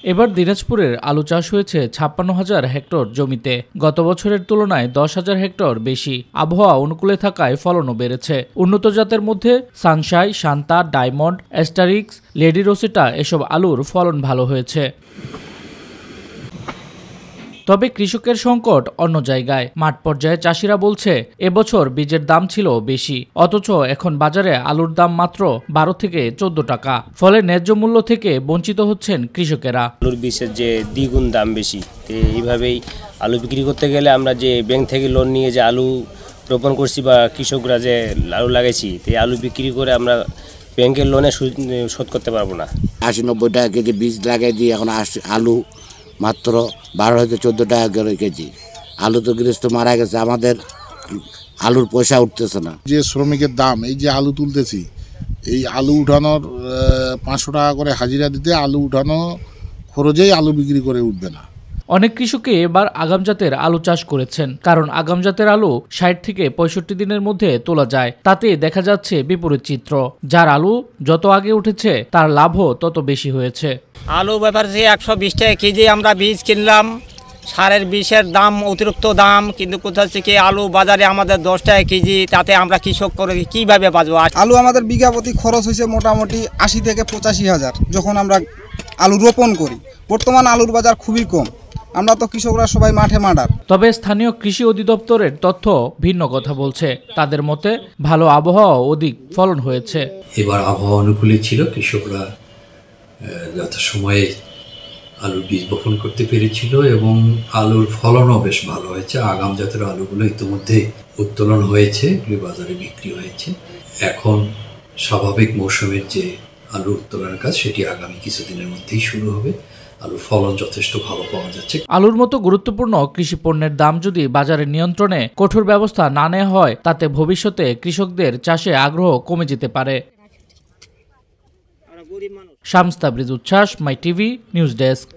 এবার দিনাজপুরের আলু চাষ হয়েছে ৫৬,০০০ হেক্টর জমিতে। গত বছরের তুলনায় ১০,০০০ হেক্টর বেশি। আবহাওয়া অনুকূলে থাকায় ফলনও বেড়েছে। উন্নত জাতের মধ্যে সানশাই, শান্তা, ডায়মন্ড, অ্যাস্টারিক্স, লেডি রোসেটা এসব আলুর ফলন ভালো হয়েছে। তবে কৃষকের সংকট অন্য জায়গায়। মাঠ পর্যায়ে চাষিরা বলছে এবছর বীজের দাম ছিল বেশি, অথচ এখন বাজারে আলুর দাম মাত্র ১২ থেকে ১৪ টাকা। ফলে ন্যায্য মূল্য থেকে বঞ্চিত হচ্ছেন কৃষকেরা। আলুর বীজের যে দ্বিগুণ দাম বেশি, এইভাবেই আলু বিক্রি করতে গেলে আমরা যে ব্যাংক থেকে লোন নিয়ে যে আলু রোপণ করছি বা কৃষকরা যে আলু লাগাইছি, আলু বিক্রি করে আমরা ব্যাংকের লোনে শোধ করতে পারবো না। ৮০-৯০ টাকা কেজি বীজ লাগাই দিয়ে এখন আলু মাত্র ১২ থেকে ১৪ টাকা করে কেজি। আলু তো গৃহস্থ মারা গেছে, আমাদের আলুর পয়সা উঠতেছে না। যে শ্রমিকের দাম, এই যে আলু তুলতেছি, এই আলু উঠানোর ৫০০ টাকা করে হাজিরা দিতে আলু উঠানো খরচেই আলু বিক্রি করে উঠবে না। অনেক কৃষকই এবার আগাম জাতের আলু চাষ করেছেন, কারণ আগাম জাতের আলু ৬০ থেকে ৬৫ দিনের মধ্যে তোলা যায়। তাতে দেখা যাচ্ছে বিপরীত চিত্র। যার আলু যত আগে উঠেছে তার লাভও তত বেশি হয়েছে। আলু ব্যাপারে ১২০ টাকা কেজি আমরা বীজ কিনলাম, সারের বিষের দাম অতিরিক্ত দাম, কিন্তু কোথা থেকে আলু বাজারে আমাদের ১০ টাকা কেজি, তাতে আমরা কৃষক করে কীভাবে বাঁচবো? আলু আমাদের বিঘা প্রতি খরচ হয়েছে মোটামুটি ৮০ থেকে ৮৫,০০০ যখন আমরা আলু রোপণ করি। বর্তমান আলুর বাজার খুবই কম, আমরা তো কৃষকরা সবাই মাঠে মাঠার। তবে স্থানীয় কৃষি অধিদপ্তরের তথ্য ভিন্ন কথা বলছে। তাদের মতে ভালো আবহাওয়া অধিক ফলন হয়েছে। এবার আবহাওয়া অনুকূলে ছিল, কৃষকরা যথাসময়ে আলুর বীজ বপন করতে পেরেছিল এবং আলুর ফলনও বেশ ভালো হয়েছে। আগাম জাতের আলুগুলো ইতিমধ্যে উত্তোলন হয়েছে, বাজারে বিক্রি হয়েছে। এখন স্বাভাবিক মৌসুমের যে আলু উত্তোলনের কাজ, সেটি আগামী কিছুদিনের মধ্যেই শুরু হবে। আলুর ফলন যথেষ্ট ভালো পাওয়া যাচ্ছে। আলুর মতো গুরুত্বপূর্ণ কৃষি পণ্যের দাম যদি বাজারের নিয়ন্ত্রণে কঠোর ব্যবস্থা না নেওয়া হয়, তাতে ভবিষ্যতে কৃষকদের চাষে আগ্রহ কমে যেতে পারে। শামস তাবরিজ উচ্ছ্বাস, মাই টিভি নিউজ ডেস্ক।